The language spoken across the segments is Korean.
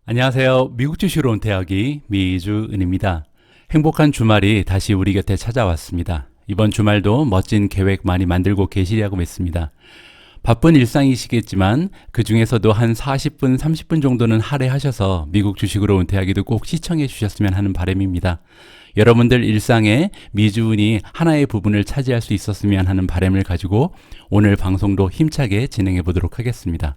안녕하세요. 미국 주식으로 온 대학이 미주은입니다. 행복한 주말이 다시 우리 곁에 찾아왔습니다. 이번 주말도 멋진 계획 많이 만들고 계시리라고 믿습니다. 바쁜 일상이시겠지만 그 중에서도 한 40분, 30분 정도는 할애하셔서 미국 주식으로 온 대학이도 꼭 시청해 주셨으면 하는 바람입니다. 여러분들 일상에 미주은이 하나의 부분을 차지할 수 있었으면 하는 바람을 가지고 오늘 방송도 힘차게 진행해 보도록 하겠습니다.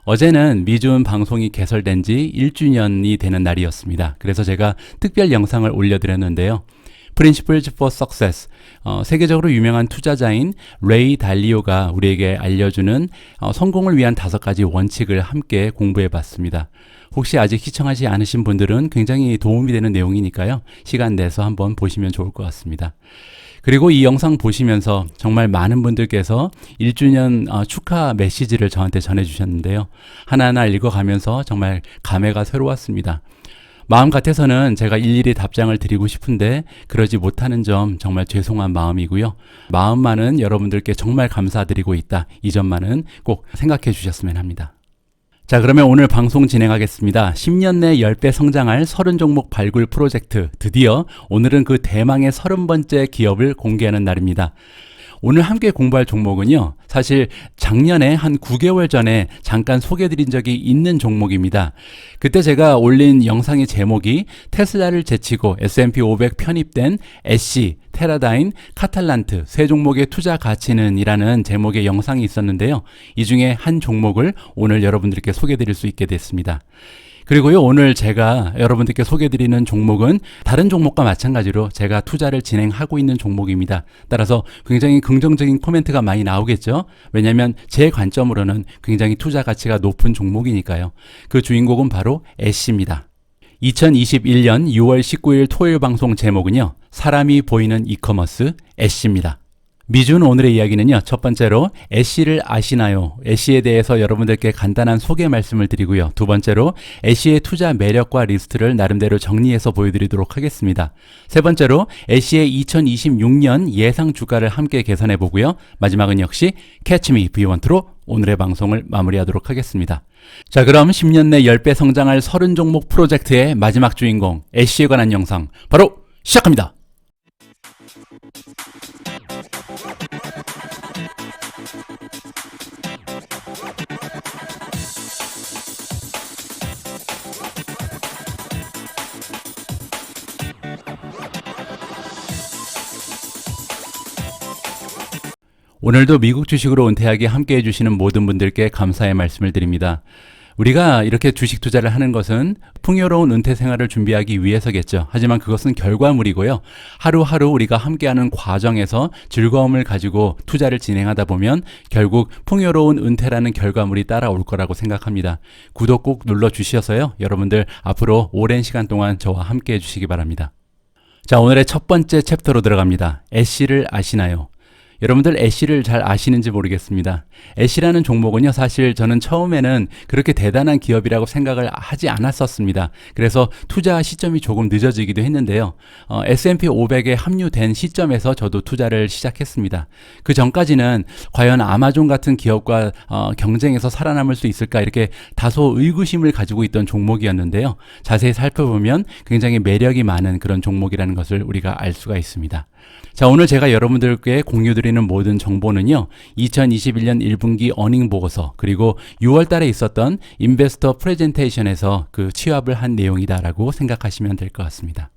어제는 미주은 방송이 개설된 지 1주년이 되는 날이었습니다. 그래서 제가 특별 영상을 올려드렸는데요. Principles for Success, 세계적으로 유명한 투자자인 레이 달리오가 우리에게 알려주는 성공을 위한 5가지 원칙을 함께 공부해 봤습니다. 혹시 아직 시청하지 않으신 분들은 굉장히 도움이 되는 내용이니까요. 시간 내서 한번 보시면 좋을 것 같습니다. 그리고 이 영상 보시면서 정말 많은 분들께서 1주년 축하 메시지를 저한테 전해주셨는데요. 하나하나 읽어가면서 정말 감회가 새로웠습니다. 마음 같아서는 제가 일일이 답장을 드리고 싶은데 그러지 못하는 점 정말 죄송한 마음이고요. 마음만은 여러분들께 정말 감사드리고 있다. 이 점만은 꼭 생각해 주셨으면 합니다. 자, 그러면 오늘 방송 진행하겠습니다. 10년 내 10배 성장할 30종목 발굴 프로젝트. 드디어 오늘은 그 대망의 30번째 기업을 공개하는 날입니다. 오늘 함께 공부할 종목은요, 사실 작년에 한 9개월 전에 잠깐 소개해드린 적이 있는 종목입니다. 그때 제가 올린 영상의 제목이 테슬라를 제치고 S&P 500 편입된 애쉬, 테라다인, 카탈란트 세 종목의 투자 가치는 이라는 제목의 영상이 있었는데요. 이 중에 한 종목을 오늘 여러분들께 소개해드릴 수 있게 됐습니다. 그리고요, 오늘 제가 여러분들께 소개해드리는 종목은 다른 종목과 마찬가지로 제가 투자를 진행하고 있는 종목입니다. 따라서 굉장히 긍정적인 코멘트가 많이 나오겠죠. 왜냐하면 제 관점으로는 굉장히 투자 가치가 높은 종목이니까요. 그 주인공은 바로 애쉬입니다. 2021년 6월 19일 토요일 방송 제목은요, 사람이 보이는 이커머스 애쉬입니다. 미주는 오늘의 이야기는요, 첫 번째로 애쉬를 아시나요? 애쉬에 대해서 여러분들께 간단한 소개 말씀을 드리고요. 두 번째로 애쉬의 투자 매력과 리스트를 나름대로 정리해서 보여드리도록 하겠습니다. 세 번째로 애쉬의 2026년 예상 주가를 함께 계산해 보고요. 마지막은 역시 Catch Me If You Want로 오늘의 방송을 마무리하도록 하겠습니다. 자, 그럼 10년 내 10배 성장할 30종목 프로젝트의 마지막 주인공 애쉬에 관한 영상 바로 시작합니다. 오늘도 미국 주식으로 은퇴하게 함께 해주시는 모든 분들께 감사의 말씀을 드립니다. 우리가 이렇게 주식 투자를 하는 것은 풍요로운 은퇴 생활을 준비하기 위해서겠죠. 하지만 그것은 결과물이고요. 하루하루 우리가 함께하는 과정에서 즐거움을 가지고 투자를 진행하다 보면 결국 풍요로운 은퇴라는 결과물이 따라올 거라고 생각합니다. 구독 꼭 눌러주셔서요. 여러분들 앞으로 오랜 시간 동안 저와 함께 해주시기 바랍니다. 자, 오늘의 첫 번째 챕터로 들어갑니다. 애쉬를 아시나요? 여러분들 애쉬를 잘 아시는지 모르겠습니다. 애쉬라는 종목은요, 사실 저는 처음에는 그렇게 대단한 기업이라고 생각을 하지 않았었습니다. 그래서 투자 시점이 조금 늦어지기도 했는데요. S&P 500에 합류된 시점에서 저도 투자를 시작했습니다. 그 전까지는 과연 아마존 같은 기업과 경쟁에서 살아남을 수 있을까 이렇게 다소 의구심을 가지고 있던 종목이었는데요. 자세히 살펴보면 굉장히 매력이 많은 그런 종목이라는 것을 우리가 알 수가 있습니다. 자, 오늘 제가 여러분들께 공유드리는 모든 정보는요, 2021년 1분기 어닝 보고서 그리고 6월 달에 있었던 인베스터 프레젠테이션에서 그 취합을 한 내용이다라고 생각하시면 될 것 같습니다.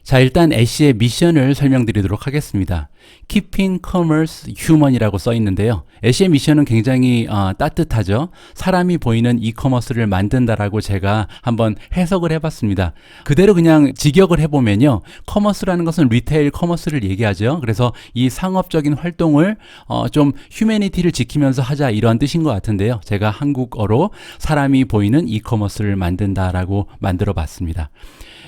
자, 일단 애쉬의 미션을 설명드리도록 하겠습니다. Keeping Commerce Human이라고 써 있는데요. 애쉬의 미션은 굉장히 따뜻하죠. 사람이 보이는 이커머스를 만든다라고 제가 한번 해석을 해봤습니다. 그대로 그냥 직역을 해보면요, 커머스라는 것은 리테일 커머스를 얘기하죠. 그래서 이 상업적인 활동을 좀 휴머니티를 지키면서 하자, 이런 뜻인 것 같은데요. 제가 한국어로 사람이 보이는 이커머스를 만든다라고 만들어 봤습니다.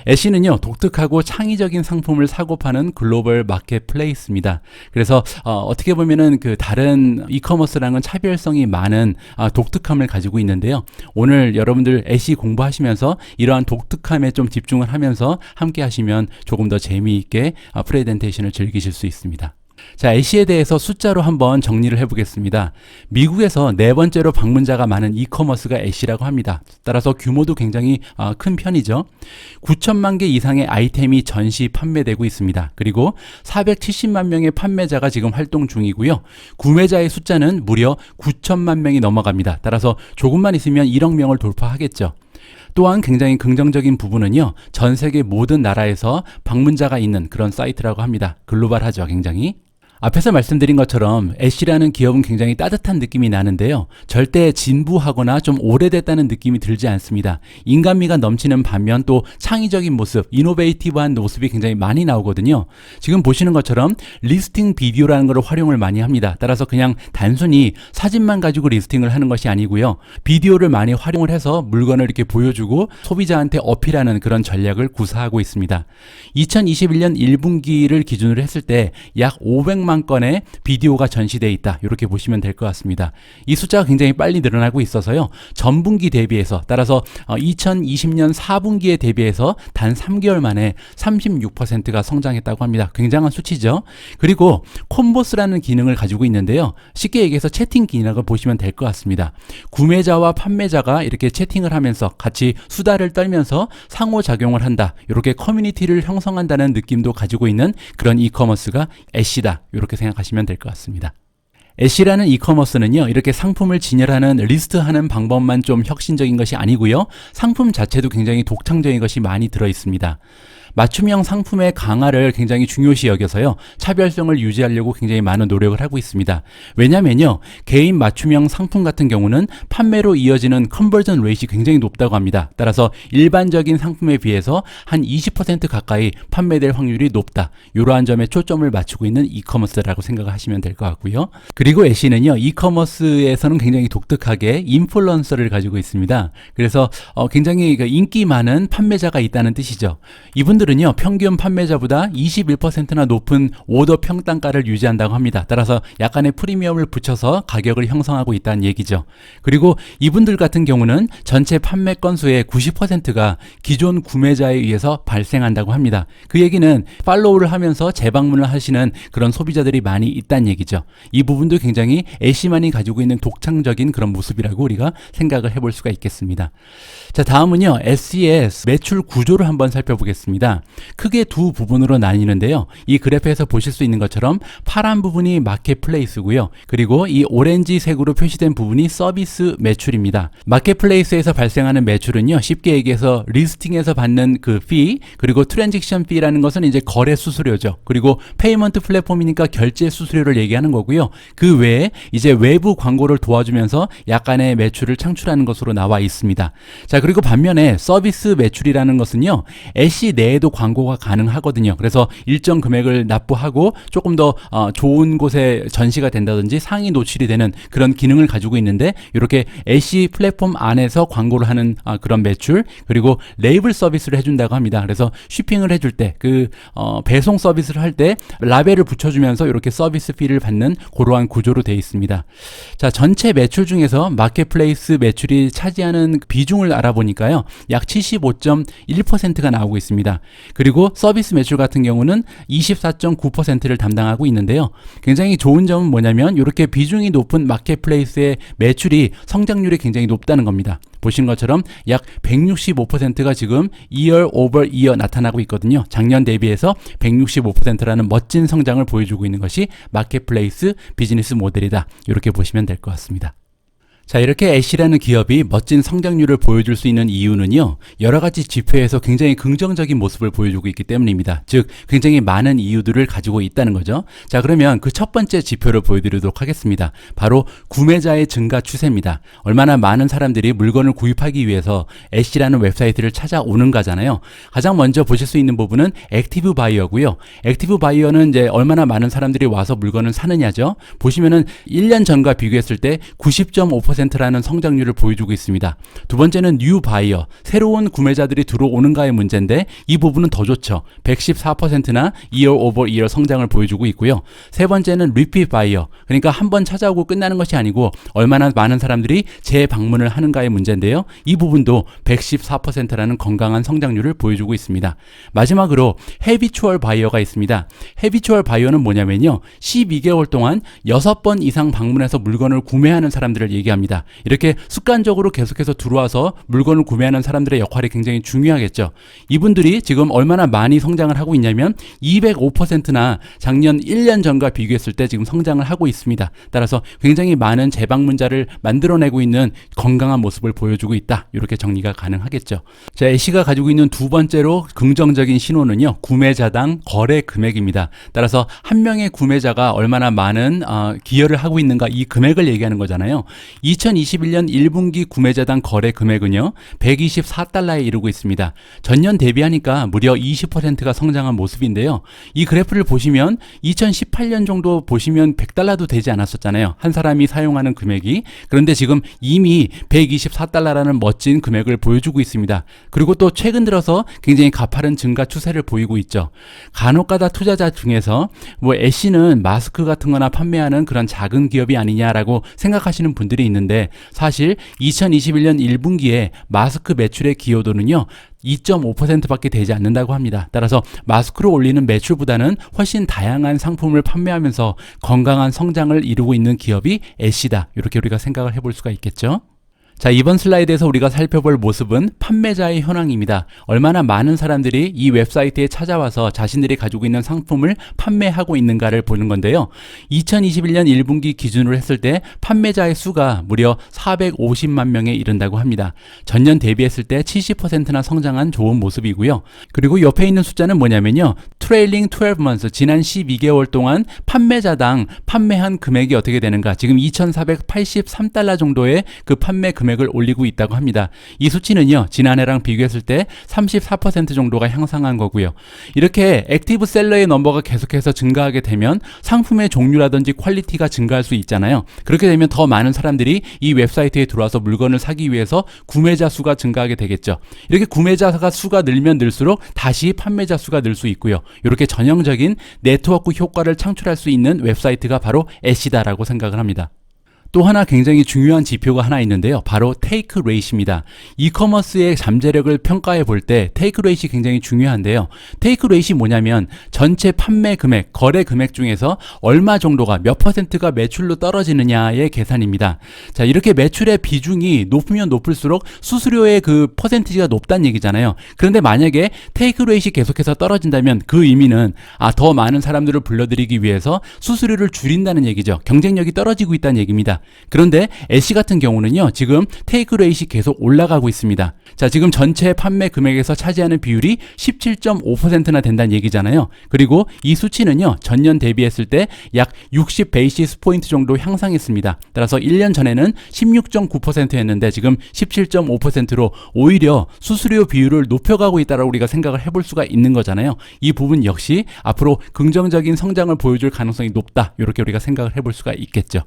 애쉬는요, 독특하고 창의적인 상품을 사고 파는 글로벌 마켓플레이스입니다. 그래서 어떻게 보면은 그 다른 이커머스랑은 차별성이 많은 독특함을 가지고 있는데요. 오늘 여러분들 애쉬 공부하시면서 이러한 독특함에 좀 집중을 하면서 함께 하시면 조금 더 재미있게 프레젠테이션을 즐기실 수 있습니다. 자, 애쉬에 대해서 숫자로 한번 정리를 해보겠습니다. 미국에서 네 번째로 방문자가 많은 이커머스가 애쉬라고 합니다. 따라서 규모도 굉장히 큰 편이죠. 9천만 개 이상의 아이템이 전시 판매되고 있습니다. 그리고 470만 명의 판매자가 지금 활동 중이고요. 구매자의 숫자는 무려 9천만 명이 넘어갑니다. 따라서 조금만 있으면 1억 명을 돌파하겠죠. 또한 굉장히 긍정적인 부분은요, 전 세계 모든 나라에서 방문자가 있는 그런 사이트라고 합니다. 글로벌하죠, 굉장히. 앞에서 말씀드린 것처럼 애쉬라는 기업은 굉장히 따뜻한 느낌이 나는데요. 절대 진부하거나 좀 오래됐다는 느낌이 들지 않습니다. 인간미가 넘치는 반면 또 창의적인 모습, 이노베이티브한 모습이 굉장히 많이 나오거든요. 지금 보시는 것처럼 리스팅 비디오라는 걸 활용을 많이 합니다. 따라서 그냥 단순히 사진만 가지고 리스팅을 하는 것이 아니고요. 비디오를 많이 활용을 해서 물건을 이렇게 보여주고 소비자한테 어필하는 그런 전략을 구사하고 있습니다. 2021년 1분기를 기준으로 했을 때 약 500만 건의 비디오가 전시되어 있다. 이렇게 보시면 될 것 같습니다. 이 숫자가 굉장히 빨리 늘어나고 있어서요. 전분기 대비해서 따라서 2020년 4분기에 대비해서 단 3개월 만에 36%가 성장했다고 합니다. 굉장한 수치죠. 그리고 콤보스라는 기능을 가지고 있는데요. 쉽게 얘기해서 채팅 기능을 보시면 될 것 같습니다. 구매자와 판매자가 이렇게 채팅을 하면서 같이 수다를 떨면서 상호작용을 한다. 이렇게 커뮤니티를 형성한다는 느낌도 가지고 있는 그런 이커머스가 애쉬다. 이렇게 생각하시면 될 것 같습니다. 애쉬라는 이커머스는요, 이렇게 상품을 진열하는 리스트하는 방법만 좀 혁신적인 것이 아니고요, 상품 자체도 굉장히 독창적인 것이 많이 들어 있습니다. 맞춤형 상품의 강화를 굉장히 중요시 여겨서요, 차별성을 유지하려고 굉장히 많은 노력을 하고 있습니다. 왜냐면요, 개인 맞춤형 상품 같은 경우는 판매로 이어지는 컨버전 레이트가 굉장히 높다고 합니다. 따라서 일반적인 상품에 비해서 한 20% 가까이 판매될 확률이 높다. 이러한 점에 초점을 맞추고 있는 이커머스라고 생각하시면 될 것 같고요. 그리고 애쉬는요, 이커머스에서는 굉장히 독특하게 인플루언서를 가지고 있습니다. 그래서 굉장히 인기 많은 판매자가 있다는 뜻이죠. 이분들은요, 평균 판매자보다 21%나 높은 오더 평단가를 유지한다고 합니다. 따라서 약간의 프리미엄을 붙여서 가격을 형성하고 있다는 얘기죠. 그리고 이분들 같은 경우는 전체 판매 건수의 90%가 기존 구매자에 의해서 발생한다고 합니다. 그 얘기는 팔로우를 하면서 재방문을 하시는 그런 소비자들이 많이 있다는 얘기죠. 이 부분도 굉장히 애쉬만이 가지고 있는 독창적인 그런 모습이라고 우리가 생각을 해볼 수가 있겠습니다. 자, 다음은요, SES 매출 구조를 한번 살펴보겠습니다. 크게 두 부분으로 나뉘는데요. 이 그래프에서 보실 수 있는 것처럼 파란 부분이 마켓플레이스고요. 그리고 이 오렌지색으로 표시된 부분이 서비스 매출입니다. 마켓플레이스에서 발생하는 매출은요, 쉽게 얘기해서 리스팅에서 받는 그 fee, 그리고 트랜잭션 fee라는 것은 이제 거래 수수료죠. 그리고 페이먼트 플랫폼이니까 결제 수수료를 얘기하는 거고요. 그 외에 이제 외부 광고를 도와주면서 약간의 매출을 창출하는 것으로 나와 있습니다. 자, 그리고 반면에 서비스 매출이라는 것은요, 애쉬 내에도 광고가 가능하거든요. 그래서 일정 금액을 납부하고 조금 더 좋은 곳에 전시가 된다든지 상위 노출이 되는 그런 기능을 가지고 있는데, 이렇게 애쉬 플랫폼 안에서 광고를 하는 그런 매출, 그리고 레이블 서비스를 해준다고 합니다. 그래서 쇼핑을 해줄 때, 배송 서비스를 할 때 라벨을 붙여주면서 이렇게 서비스 피를 받는 그러한 구조로 되어 있습니다. 자, 전체 매출 중에서 마켓플레이스 매출이 차지하는 비중을 알아보니까요, 약 75.1%가 나오고 있습니다. 그리고 서비스 매출 같은 경우는 24.9%를 담당하고 있는데요. 굉장히 좋은 점은 뭐냐면 이렇게 비중이 높은 마켓플레이스의 매출이 성장률이 굉장히 높다는 겁니다. 보시는 것처럼 약 165%가 지금 year over year 나타나고 있거든요. 작년 대비해서 165%라는 멋진 성장을 보여주고 있는 것이 마켓플레이스 비즈니스 모델이다. 이렇게 보시면 될 것 같습니다. 자, 이렇게 애쉬라는 기업이 멋진 성장률을 보여줄 수 있는 이유는요, 여러 가지 지표에서 굉장히 긍정적인 모습을 보여주고 있기 때문입니다. 즉, 굉장히 많은 이유들을 가지고 있다는 거죠. 자, 그러면 그 첫 번째 지표를 보여드리도록 하겠습니다. 바로 구매자의 증가 추세입니다. 얼마나 많은 사람들이 물건을 구입하기 위해서 애쉬라는 웹사이트를 찾아오는가잖아요. 가장 먼저 보실 수 있는 부분은 액티브 바이어고요. 액티브 바이어는 이제 얼마나 많은 사람들이 와서 물건을 사느냐죠. 보시면은 1년 전과 비교했을 때 90.5% 125%라는 성장률을 보여주고 있습니다. 두 번째는 뉴 바이어, 새로운 구매자들이 들어오는가의 문제인데 이 부분은 더 좋죠. 114%나 year over year 성장을 보여주고 있고요. 세 번째는 리핏 바이어, 그러니까 한번 찾아오고 끝나는 것이 아니고 얼마나 많은 사람들이 재방문을 하는가의 문제인데요. 이 부분도 114%라는 건강한 성장률을 보여주고 있습니다. 마지막으로 헤비추얼 바이어가 있습니다. 헤비추얼 바이어는 뭐냐면요, 12개월 동안 6번 이상 방문해서 물건을 구매하는 사람들을 얘기합니다. 이렇게 습관적으로 계속해서 들어와서 물건을 구매하는 사람들의 역할이 굉장히 중요하겠죠. 이분들이 지금 얼마나 많이 성장을 하고 있냐면 205%나 작년 1년 전과 비교했을 때 지금 성장을 하고 있습니다. 따라서 굉장히 많은 재방문자를 만들어내고 있는 건강한 모습을 보여주고 있다, 이렇게 정리가 가능하겠죠. 자, 애쉬가 가지고 있는 두 번째로 긍정적인 신호는요, 구매자당 거래 금액입니다. 따라서 한 명의 구매자가 얼마나 많은 기여를 하고 있는가, 이 금액을 얘기하는 거잖아요. 2021년 1분기 구매자당 거래 금액은요 124달러에 이르고 있습니다. 전년 대비하니까 무려 20%가 성장한 모습인데요. 이 그래프를 보시면 2018년 정도 보시면 100달러도 되지 않았었잖아요, 한 사람이 사용하는 금액이. 그런데 지금 이미 124달러라는 멋진 금액을 보여주고 있습니다. 그리고 또 최근 들어서 굉장히 가파른 증가 추세를 보이고 있죠. 간혹가다 투자자 중에서 뭐 애쉬는 마스크 같은 거나 판매하는 그런 작은 기업이 아니냐라고 생각하시는 분들이 있는데, 사실 2021년 1분기에 마스크 매출의 기여도는요 2.5%밖에 되지 않는다고 합니다. 따라서 마스크로 올리는 매출보다는 훨씬 다양한 상품을 판매하면서 건강한 성장을 이루고 있는 기업이 애쉬다, 이렇게 우리가 생각을 해볼 수가 있겠죠. 자, 이번 슬라이드에서 우리가 살펴볼 모습은 판매자의 현황입니다. 얼마나 많은 사람들이 이 웹사이트에 찾아와서 자신들이 가지고 있는 상품을 판매하고 있는가를 보는 건데요. 2021년 1분기 기준으로 했을 때 판매자의 수가 무려 450만 명에 이른다고 합니다. 전년 대비했을 때 70%나 성장한 좋은 모습이고요. 그리고 옆에 있는 숫자는 뭐냐면요, 트레일링 12months, 지난 12개월 동안 판매자당 판매한 금액이 어떻게 되는가. 지금 2,483달러 정도의 그 판매 금액을 올리고 있다고 합니다. 이 수치는요, 지난해랑 비교했을 때 34% 정도가 향상한 거고요. 이렇게 액티브 셀러의 넘버가 계속해서 증가하게 되면 상품의 종류라든지 퀄리티가 증가할 수 있잖아요. 그렇게 되면 더 많은 사람들이 이 웹사이트에 들어와서 물건을 사기 위해서 구매자 수가 증가하게 되겠죠. 이렇게 구매자가 수가 늘면 늘수록 다시 판매자 수가 늘 수 있고요. 이렇게 전형적인 네트워크 효과를 창출할 수 있는 웹사이트가 바로 애쉬다라고 생각을 합니다. 또 하나 굉장히 중요한 지표가 하나 있는데요. 바로 테이크 레이트입니다. 이커머스의 잠재력을 평가해 볼 때 테이크 레이트이 굉장히 중요한데요. 테이크 레이트이 뭐냐면 전체 판매 금액, 거래 금액 중에서 얼마 정도가, 몇 퍼센트가 매출로 떨어지느냐의 계산입니다. 자, 이렇게 매출의 비중이 높으면 높을수록 수수료의 그 퍼센티지가 높다는 얘기잖아요. 그런데 만약에 테이크 레이트이 계속해서 떨어진다면 그 의미는 더 많은 사람들을 불러들이기 위해서 수수료를 줄인다는 얘기죠. 경쟁력이 떨어지고 있다는 얘기입니다. 그런데 애쉬 같은 경우는요, 지금 테이크 레이트이 계속 올라가고 있습니다. 자, 지금 전체 판매 금액에서 차지하는 비율이 17.5%나 된다는 얘기잖아요. 그리고 이 수치는요, 전년 대비했을 때 약 60 베이시스 포인트 정도 향상했습니다. 따라서 1년 전에는 16.9%였는데 지금 17.5%로 오히려 수수료 비율을 높여가고 있다라고 우리가 생각을 해볼 수가 있는 거잖아요. 이 부분 역시 앞으로 긍정적인 성장을 보여줄 가능성이 높다, 이렇게 우리가 생각을 해볼 수가 있겠죠.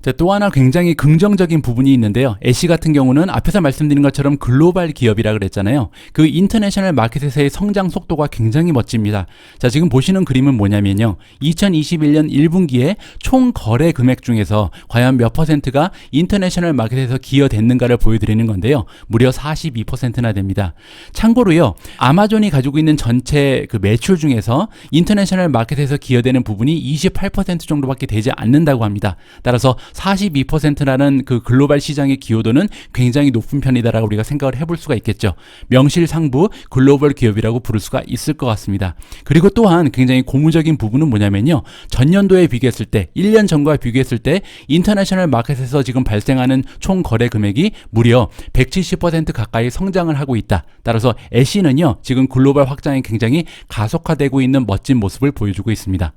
자, 또 하나 굉장히 긍정적인 부분이 있는데요. 애쉬 같은 경우는 앞에서 말씀드린 것처럼 글로벌 기업이라 그랬잖아요. 그 인터내셔널 마켓에서의 성장 속도가 굉장히 멋집니다. 자, 지금 보시는 그림은 뭐냐면요, 2021년 1분기에 총 거래 금액 중에서 과연 몇 퍼센트가 인터내셔널 마켓에서 기여됐는가를 보여드리는 건데요. 무려 42%나 됩니다. 참고로요, 아마존이 가지고 있는 전체 그 매출 중에서 인터내셔널 마켓에서 기여되는 부분이 28% 정도밖에 되지 않는다고 합니다. 따라서 42%라는 그 글로벌 시장의 기여도는 굉장히 높은 편이다라고 우리가 생각을 해볼 수가 있겠죠. 명실상부 글로벌 기업이라고 부를 수가 있을 것 같습니다. 그리고 또한 굉장히 고무적인 부분은 뭐냐면요, 전년도에 비교했을 때, 1년 전과 비교했을 때 인터내셔널 마켓에서 지금 발생하는 총 거래 금액이 무려 170% 가까이 성장을 하고 있다. 따라서 애쉬는요, 지금 글로벌 확장이 굉장히 가속화되고 있는 멋진 모습을 보여주고 있습니다.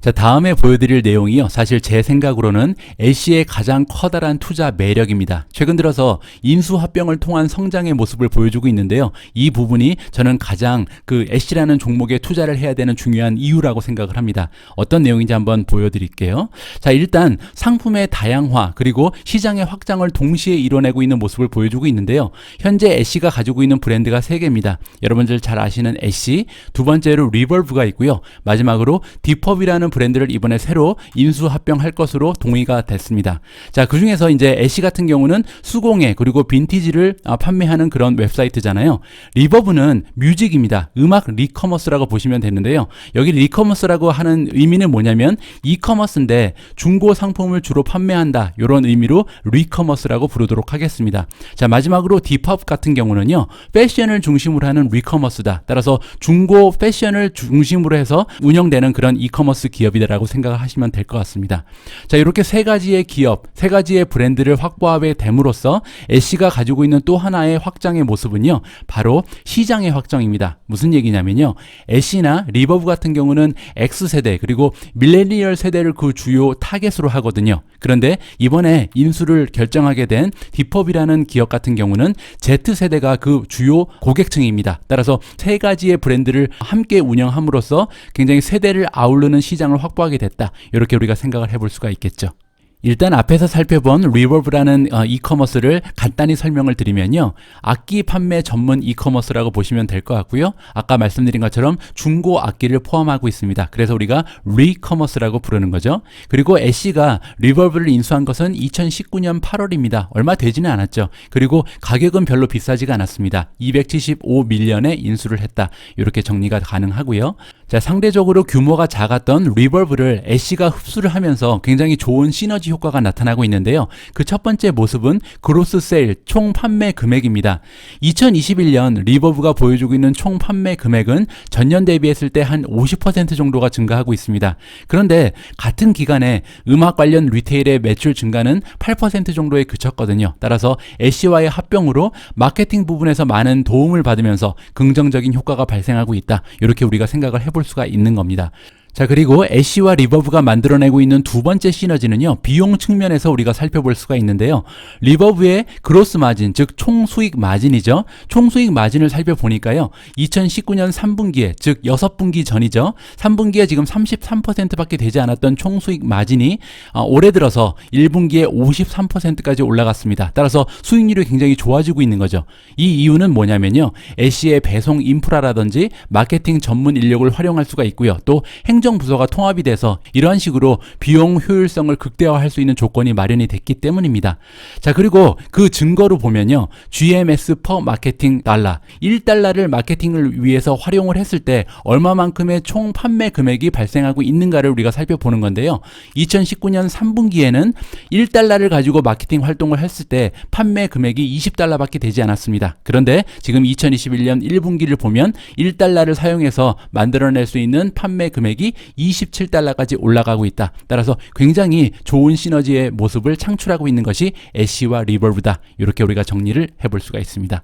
자, 다음에 보여드릴 내용이요. 사실 제 생각으로는 애쉬의 가장 커다란 투자 매력입니다. 최근 들어서 인수합병을 통한 성장의 모습을 보여주고 있는데요. 이 부분이 저는 가장 애쉬라는 종목에 투자를 해야 되는 중요한 이유라고 생각을 합니다. 어떤 내용인지 한번 보여드릴게요. 자, 일단 상품의 다양화 그리고 시장의 확장을 동시에 이뤄내고 있는 모습을 보여주고 있는데요. 현재 애쉬가 가지고 있는 브랜드가 3개입니다. 여러분들 잘 아시는 애쉬, 두 번째로 리볼브가 있고요. 마지막으로 디펍이라는 브랜드를 이번에 새로 인수합병할 것으로 동의가 됐습니다. 자, 그 중에서 이제 애쉬 같은 경우는 수공예 그리고 빈티지를 판매하는 그런 웹사이트잖아요. 리버브는 뮤직입니다. 음악 리커머스라고 보시면 되는데요. 여기 리커머스라고 하는 의미는 뭐냐면 이커머스인데 중고 상품을 주로 판매한다. 이런 의미로 리커머스라고 부르도록 하겠습니다. 자, 마지막으로 디펍 같은 경우는요. 패션을 중심으로 하는 리커머스다. 따라서 중고 패션을 중심으로 해서 운영되는 그런 이커머스 기업이다라고 생각을 하시면 될 것 같습니다. 자, 이렇게 3가지의 기업, 3가지의 브랜드를 확보하게 됨으로써 애쉬가 가지고 있는 또 하나의 확장의 모습은요, 바로 시장의 확장입니다. 무슨 얘기냐면요, 애쉬나 리버브 같은 경우는 X세대 그리고 밀레니얼 세대를 그 주요 타겟으로 하거든요. 그런데 이번에 인수를 결정하게 된 디펍이라는 기업 같은 경우는 Z세대가 그 주요 고객층입니다. 따라서 3가지의 브랜드를 함께 운영함으로써 굉장히 세대를 아우르는 시장을 확보하게 됐다. 이렇게 우리가 생각을 해볼 수가 있겠죠. 일단 앞에서 살펴본 리볼브라는 이커머스를 간단히 설명을 드리면요. 악기 판매 전문 이커머스라고 보시면 될 것 같고요. 아까 말씀드린 것처럼 중고 악기를 포함하고 있습니다. 그래서 우리가 리커머스라고 부르는 거죠. 그리고 애쉬가 리볼브를 인수한 것은 2019년 8월입니다. 얼마 되지는 않았죠. 그리고 가격은 별로 비싸지가 않았습니다. 275밀리언에 인수를 했다. 이렇게 정리가 가능하고요. 자, 상대적으로 규모가 작았던 리볼브를 애쉬가 흡수를 하면서 굉장히 좋은 시너지 효과가 나타나고 있는데요. 그 첫 번째 모습은 그로스 세일, 총 판매 금액입니다. 2021년 리볼브가 보여주고 있는 총 판매 금액은 전년 대비했을 때 한 50% 정도가 증가하고 있습니다. 그런데 같은 기간에 음악 관련 리테일의 매출 증가는 8% 정도에 그쳤거든요. 따라서 애쉬와의 합병으로 마케팅 부분에서 많은 도움을 받으면서 긍정적인 효과가 발생하고 있다. 이렇게 우리가 생각을 해볼 수가 있는 겁니다. 자, 그리고 애쉬와 리버브가 만들어내고 있는 두 번째 시너지는요, 비용 측면에서 우리가 살펴볼 수가 있는데요. 리버브의 그로스 마진, 즉 총수익 마진이죠. 총수익 마진을 살펴보니까요, 2019년 3분기에, 즉 6분기 전이죠. 3분기에 지금 33%밖에 되지 않았던 총수익 마진이 올해 들어서 1분기에 53%까지 올라갔습니다. 따라서 수익률이 굉장히 좋아지고 있는 거죠. 이 이유는 뭐냐면요, 애쉬의 배송 인프라라든지 마케팅 전문 인력을 활용할 수가 있고요. 또 행정부서가 통합이 돼서 이러한 식으로 비용 효율성을 극대화할 수 있는 조건이 마련이 됐기 때문입니다. 자, 그리고 그 증거로 보면요, GMS per 마케팅 달러, 1달러를 마케팅을 위해서 활용을 했을 때 얼마만큼의 총 판매 금액이 발생하고 있는가를 우리가 살펴보는 건데요. 2019년 3분기에는 1달러를 가지고 마케팅 활동을 했을 때 판매 금액이 20달러밖에 되지 않았습니다. 그런데 지금 2021년 1분기를 보면 1달러를 사용해서 만들어낼 수 있는 판매 금액이 27달러까지 올라가고 있다. 따라서 굉장히 좋은 시너지의 모습을 창출하고 있는 것이 애쉬와 리볼브다. 이렇게 우리가 정리를 해볼 수가 있습니다.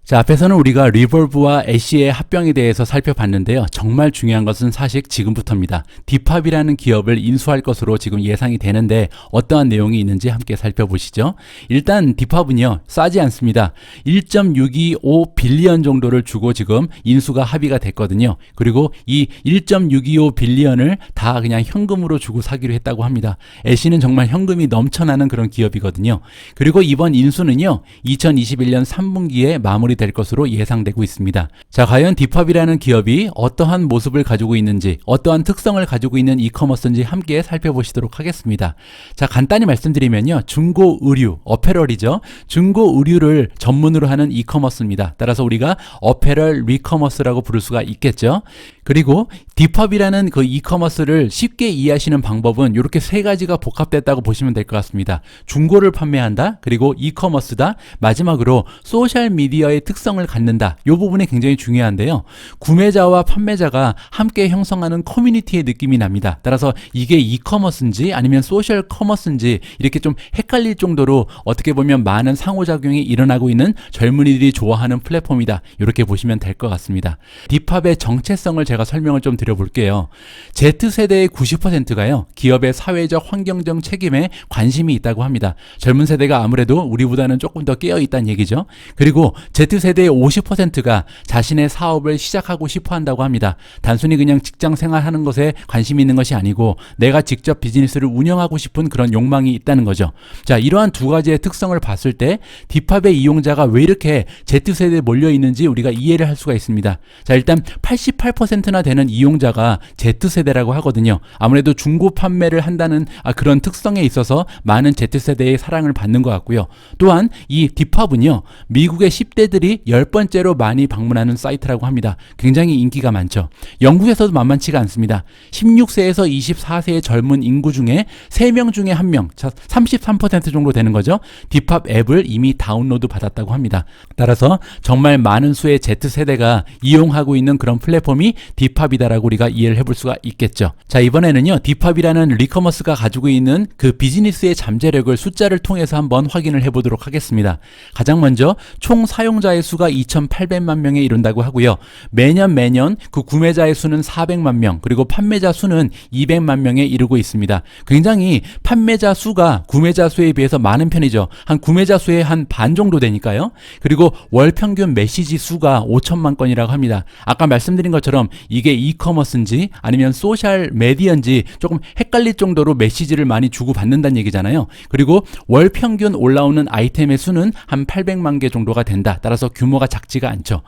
자, 앞에서는 우리가 리볼브와 애쉬의 합병에 대해서 살펴봤는데요. 정말 중요한 것은 사실 지금부터입니다. 디펍이라는 기업을 인수할 것으로 지금 예상이 되는데 어떠한 내용이 있는지 함께 살펴보시죠. 일단 디펍은요, 싸지 않습니다. 1.625 빌리언 정도를 주고 지금 인수가 합의가 됐거든요. 그리고 이 1.625 빌리언을 다 그냥 현금으로 주고 사기로 했다고 합니다. 애쉬는 정말 현금이 넘쳐나는 그런 기업이거든요. 그리고 이번 인수는요, 2021년 3분기에 마무리 될 것으로 예상되고 있습니다. 자, 과연 디펍이라는 기업이 어떠한 모습을 가지고 있는지, 어떠한 특성을 가지고 있는 이커머스인지 함께 살펴보시도록 하겠습니다. 자, 간단히 말씀드리면요, 중고 의류, 어페럴이죠. 중고 의류를 전문으로 하는 이커머스입니다. 따라서 우리가 어페럴 리커머스라고 부를 수가 있겠죠. 그리고 디펍이라는 그 이커머스를 쉽게 이해하시는 방법은 이렇게 3가지가 복합됐다고 보시면 될 것 같습니다. 중고를 판매한다, 그리고 이커머스다, 마지막으로 소셜 미디어의 특성을 갖는다. 이 부분이 굉장히 중요한데요. 구매자와 판매자가 함께 형성하는 커뮤니티의 느낌이 납니다. 따라서 이게 이커머스인지 아니면 소셜 커머스인지 이렇게 좀 헷갈릴 정도로 어떻게 보면 많은 상호작용이 일어나고 있는 젊은이들이 좋아하는 플랫폼이다. 이렇게 보시면 될 것 같습니다. 디펍의 정체성을 제가 제가 설명을 좀 드려볼게요. Z세대의 90%가요, 기업의 사회적 환경적 책임에 관심이 있다고 합니다. 젊은 세대가 아무래도 우리보다는 조금 더 깨어있다는 얘기죠. 그리고 Z세대의 50%가 자신의 사업을 시작하고 싶어 한다고 합니다. 단순히 그냥 직장 생활하는 것에 관심이 있는 것이 아니고 내가 직접 비즈니스를 운영하고 싶은 그런 욕망이 있다는 거죠. 자, 이러한 두 가지의 특성을 봤을 때 딥합의 이용자가 왜 이렇게 Z세대에 몰려 있는지 우리가 이해를 할 수가 있습니다. 자, 일단 88%나 되는 이용자가 Z세대라고 하거든요. 아무래도 중고 판매를 한다는 그런 특성에 있어서 많은 Z세대의 사랑을 받는 것 같고요. 또한 이 딥합은요, 미국의 10대들이 10번째로 많이 방문하는 사이트라고 합니다. 굉장히 인기가 많죠. 영국에서도 만만치가 않습니다. 16세에서 24세의 젊은 인구 중에 3명 중에 1명, 33% 정도 되는 거죠. 딥합 앱을 이미 다운로드 받았다고 합니다. 따라서 정말 많은 수의 Z세대가 이용하고 있는 그런 플랫폼이 딥합이다라고 우리가 이해를 해볼 수가 있겠죠. 자, 이번에는요, 딥합이라는 리커머스가 가지고 있는 그 비즈니스의 잠재력을 숫자를 통해서 한번 확인을 해보도록 하겠습니다. 가장 먼저 총 사용자의 수가 2,800만 명에 이른다고 하고요. 매년 그 구매자의 수는 400만 명, 그리고 판매자 수는 200만 명에 이르고 있습니다. 굉장히 판매자 수가 구매자 수에 비해서 많은 편이죠. 한 구매자 수의 한 반 정도 되니까요. 그리고 월 평균 메시지 수가 5천만 건이라고 합니다. 아까 말씀드린 것처럼 이게 이커머스인지 아니면 소셜 메디어인지 조금 헷갈릴 정도로 메시지를 많이 주고받는다는 얘기잖아요. 그리고 월 평균 올라오는 아이템의 수는 한 800만 개 정도가 된다. 따라서 규모가 작지가 않죠.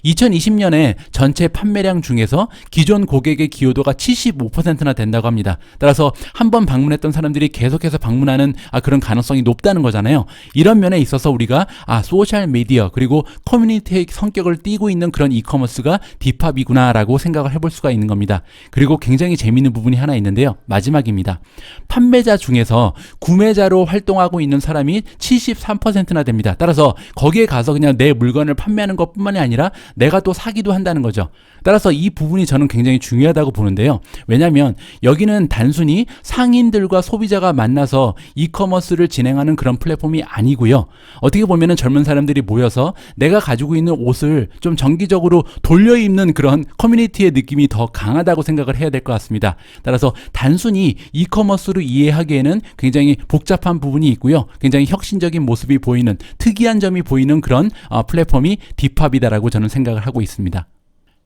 2020년에 전체 판매량 중에서 기존 고객의 기여도가 75%나 된다고 합니다. 따라서 한번 방문했던 사람들이 계속해서 방문하는 그런 가능성이 높다는 거잖아요. 이런 면에 있어서 우리가 소셜 미디어 그리고 커뮤니티의 성격을 띠고 있는 그런 이커머스가 딥합이구나 라고 생각을 해볼 수가 있는 겁니다. 그리고 굉장히 재미있는 부분이 하나 있는데요. 마지막입니다. 판매자 중에서 구매자로 활동하고 있는 사람이 73%나 됩니다. 따라서 거기에 가서 그냥 내 물건을 판매하는 것뿐만이 아니라 내가 또 사기도 한다는 거죠. 따라서 이 부분이 저는 굉장히 중요하다고 보는데요. 왜냐하면 여기는 단순히 상인들과 소비자가 만나서 이커머스를 진행하는 그런 플랫폼이 아니고요. 어떻게 보면 젊은 사람들이 모여서 내가 가지고 있는 옷을 좀 정기적으로 돌려 입는 그런 커뮤니티의 느낌이 더 강하다고 생각을 해야 될 것 같습니다. 따라서 단순히 이커머스로 이해하기에는 굉장히 복잡한 부분이 있고요. 굉장히 혁신적인 모습이 보이는, 특이한 점이 보이는 그런 플랫폼이 딥합이다라고 저는 생각을 하고 있습니다.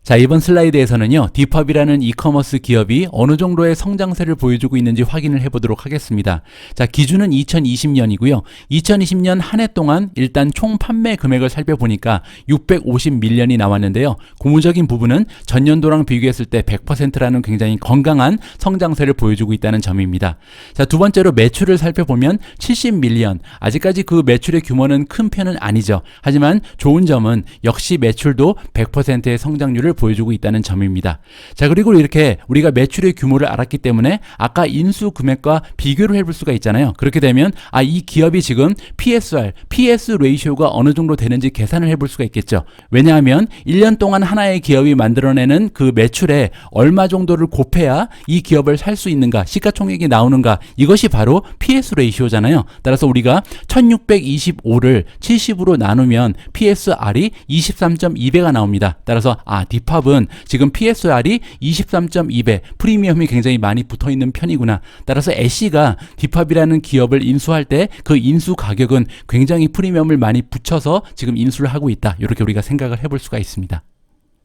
자, 이번 슬라이드에서는요, 딥합이라는 이커머스 기업이 어느 정도의 성장세를 보여주고 있는지 확인을 해보도록 하겠습니다. 자, 기준은 2020년이고요. 2020년 한 해 동안 일단 총 판매 금액을 살펴보니까 650밀리언이 나왔는데요. 고무적인 부분은 전년도랑 비교했을 때 100%라는 굉장히 건강한 성장세를 보여주고 있다는 점입니다. 자, 두 번째로 매출을 살펴보면 70밀리언. 아직까지 그 매출의 규모는 큰 편은 아니죠. 하지만 좋은 점은 역시 매출도 100%의 성장률을 보여주고 있다는 점입니다. 자, 그리고 이렇게 우리가 매출의 규모를 알았기 때문에 아까 인수 금액과 비교를 해볼 수가 있잖아요. 그렇게 되면 이 기업이 지금 PSR, PS 레이쇼가 어느 정도 되는지 계산을 해볼 수가 있겠죠. 왜냐하면 1년 동안 하나의 기업이 만들어내는 그 매출에 얼마 정도를 곱해야 이 기업을 살 수 있는가, 시가총액이 나오는가, 이것이 바로 PS 레이쇼잖아요. 따라서 우리가 1625를 70으로 나누면 PSR이 23.2배가 나옵니다. 따라서 딥합은 지금 PSR이 23.2배, 프리미엄이 굉장히 많이 붙어있는 편이구나. 따라서 애쉬가 딥합이라는 기업을 인수할 때 그 인수 가격은 굉장히 프리미엄을 많이 붙여서 지금 인수를 하고 있다. 이렇게 우리가 생각을 해볼 수가 있습니다.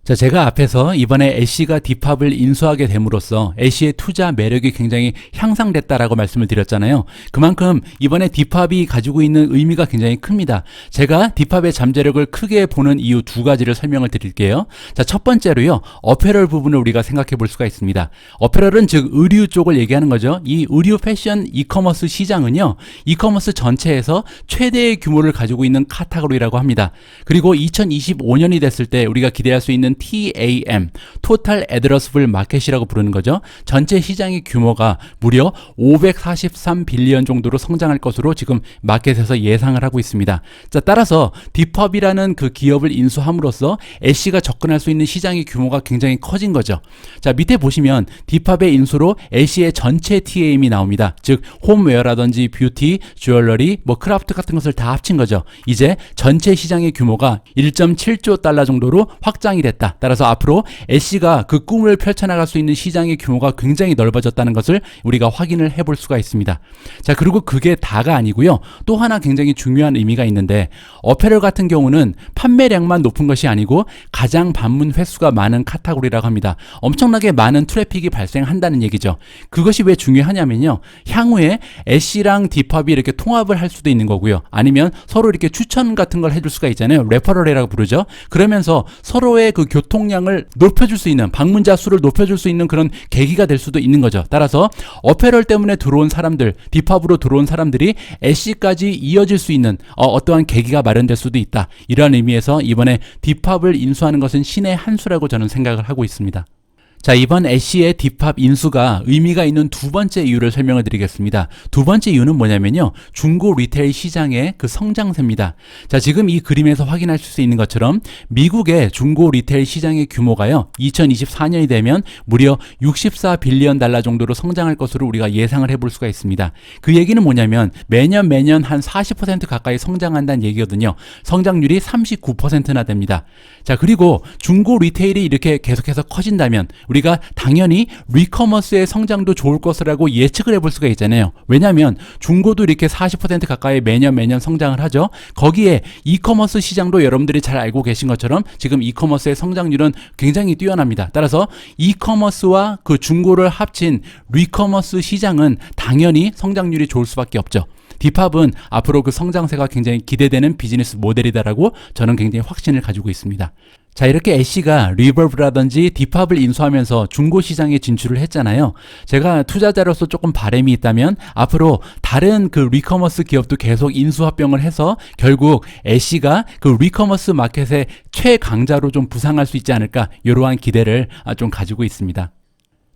자, 제가 앞에서 이번에 애쉬가 딥합을 인수하게 됨으로써 애쉬의 투자 매력이 굉장히 향상됐다라고 말씀을 드렸잖아요. 그만큼 이번에 딥합이 가지고 있는 의미가 굉장히 큽니다. 제가 딥합의 잠재력을 크게 보는 이유 두 가지를 설명을 드릴게요. 자, 첫 번째로요, 어페럴 부분을 우리가 생각해 볼 수가 있습니다. 어페럴은 즉 의류 쪽을 얘기하는 거죠. 이 의류 패션 이커머스 시장은요, 이커머스 전체에서 최대의 규모를 가지고 있는 카테고리라고 합니다. 그리고 2025년이 됐을 때 우리가 기대할 수 있는 TAM, Total Addressable Market이라고 부르는 거죠. 전체 시장의 규모가 무려 543빌리언 정도로 성장할 것으로 지금 마켓에서 예상을 하고 있습니다. 자, 따라서 디펍이라는 그 기업을 인수함으로써 애쉬가 접근할 수 있는 시장의 규모가 굉장히 커진 거죠. 자, 밑에 보시면 디펍의 인수로 애쉬의 전체 TAM이 나옵니다. 즉 홈웨어라든지 뷰티, 주얼러리, 크라프트 같은 것을 다 합친 거죠. 이제 전체 시장의 규모가 1.7조 달러 정도로 확장이 됐다. 따라서 앞으로 애쉬가 그 꿈을 펼쳐나갈 수 있는 시장의 규모가 굉장히 넓어졌다는 것을 우리가 확인을 해볼 수가 있습니다. 자, 그리고 그게 다가 아니고요. 또 하나 굉장히 중요한 의미가 있는데, 어페럴 같은 경우는 판매량만 높은 것이 아니고 가장 방문 횟수가 많은 카테고리라고 합니다. 엄청나게 많은 트래픽이 발생한다는 얘기죠. 그것이 왜 중요하냐면요, 향후에 애쉬랑 디펍이 이렇게 통합을 할 수도 있는 거고요. 아니면 서로 이렇게 추천 같은 걸 해줄 수가 있잖아요. 레퍼럴이라고 부르죠. 그러면서 서로의 그 교통량을 높여줄 수 있는, 방문자 수를 높여줄 수 있는 그런 계기가 될 수도 있는 거죠. 따라서 어페럴 때문에 들어온 사람들, 디펍으로 들어온 사람들이 애쉬까지 이어질 수 있는 어떠한 계기가 마련될 수도 있다. 이러한 의미에서 이번에 디펍을 인수하는 것은 신의 한 수라고 저는 생각을 하고 있습니다. 자, 이번 애쉬의 디펍 인수가 의미가 있는 두 번째 이유를 설명을 드리겠습니다. 두 번째 이유는 뭐냐면요, 중고 리테일 시장의 그 성장세입니다. 자, 지금 이 그림에서 확인하실 수 있는 것처럼 미국의 중고 리테일 시장의 규모가요, 2024년이 되면 무려 64빌리언 달러 정도로 성장할 것으로 우리가 예상을 해볼 수가 있습니다. 그 얘기는 뭐냐면 매년 한 40% 가까이 성장한다는 얘기거든요. 성장률이 39%나 됩니다. 자, 그리고 중고 리테일이 이렇게 계속해서 커진다면 우리가 당연히 리커머스의 성장도 좋을 것이라고 예측을 해볼 수가 있잖아요. 왜냐하면 중고도 이렇게 40% 가까이 매년 성장을 하죠. 거기에 이커머스 시장도 여러분들이 잘 알고 계신 것처럼 지금 이커머스의 성장률은 굉장히 뛰어납니다. 따라서 이커머스와 그 중고를 합친 리커머스 시장은 당연히 성장률이 좋을 수밖에 없죠. 디펍은 앞으로 그 성장세가 굉장히 기대되는 비즈니스 모델이다라고 저는 굉장히 확신을 가지고 있습니다. 자, 이렇게 애쉬가 리버브라든지 디펍을 인수하면서 중고 시장에 진출을 했잖아요. 제가 투자자로서 조금 바람이 있다면 앞으로 다른 그 리커머스 기업도 계속 인수합병을 해서 결국 애쉬가 그 리커머스 마켓의 최강자로 좀 부상할 수 있지 않을까, 이러한 기대를 좀 가지고 있습니다.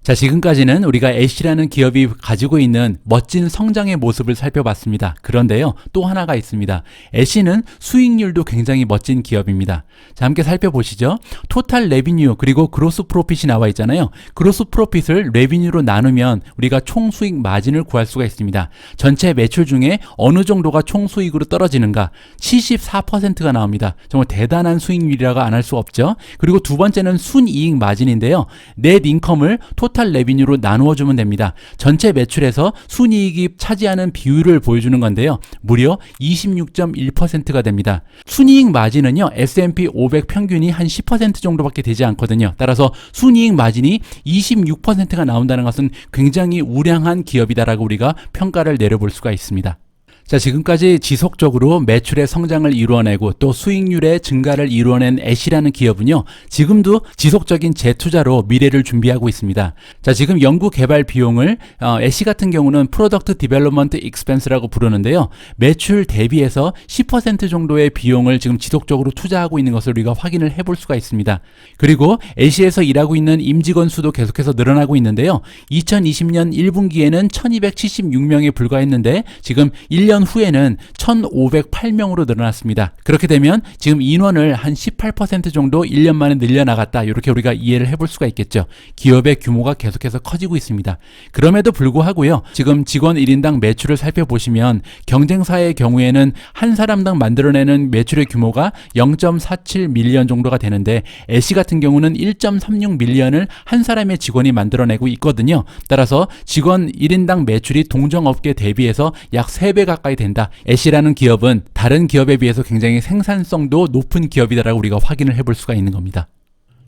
자, 지금까지는 우리가 애쉬라는 기업이 가지고 있는 멋진 성장의 모습을 살펴봤습니다. 그런데요, 또 하나가 있습니다. 애쉬는 수익률도 굉장히 멋진 기업입니다. 자, 함께 살펴보시죠. 토탈 레비뉴 그리고 그로스 프로핏이 나와 있잖아요. 그로스 프로핏을 레비뉴로 나누면 우리가 총 수익 마진을 구할 수가 있습니다. 전체 매출 중에 어느 정도가 총 수익으로 떨어지는가? 74%가 나옵니다. 정말 대단한 수익률이라고 안 할 수 없죠. 그리고 두 번째는 순이익 마진인데요. 넷 인컴을 토탈 레비뉴로 나누어 주면 됩니다. 전체 매출에서 순이익이 차지하는 비율을 보여주는 건데요. 무려 26.1%가 됩니다. 순이익 마진은요, S&P 500 평균이 한 10% 정도밖에 되지 않거든요. 따라서 순이익 마진이 26%가 나온다는 것은 굉장히 우량한 기업이다라고 우리가 평가를 내려볼 수가 있습니다. 자, 지금까지 지속적으로 매출의 성장을 이루어내고 또 수익률의 증가를 이루어낸 애쉬라는 기업은요, 지금도 지속적인 재투자로 미래를 준비하고 있습니다. 자, 지금 연구 개발 비용을 애쉬 같은 경우는 프로덕트 디벨롭먼트 익스펜스라고 부르는데요, 매출 대비해서 10% 정도의 비용을 지금 지속적으로 투자하고 있는 것을 우리가 확인을 해볼 수가 있습니다. 그리고 애쉬에서 일하고 있는 임직원 수도 계속해서 늘어나고 있는데요, 2020년 1분기에는 1276명에 불과했는데 지금 1년 후에는 1508명으로 늘어났습니다. 그렇게 되면 지금 인원을 한 18% 정도 1년 만에 늘려나갔다, 이렇게 우리가 이해를 해볼 수가 있겠죠. 기업의 규모가 계속해서 커지고 있습니다. 그럼에도 불구하고요, 지금 직원 1인당 매출을 살펴보시면 경쟁사의 경우에는 한 사람당 만들어내는 매출의 규모가 0.47 밀리언 정도가 되는데 애쉬 같은 경우는 1.36 밀리언을 한 사람의 직원이 만들어내고 있거든요. 따라서 직원 1인당 매출이 동종업계 대비해서 약 3배 가까이 된다. 애쉬라는 기업은 다른 기업에 비해서 굉장히 생산성도 높은 기업이다라고 우리가 확인을 해볼 수가 있는 겁니다.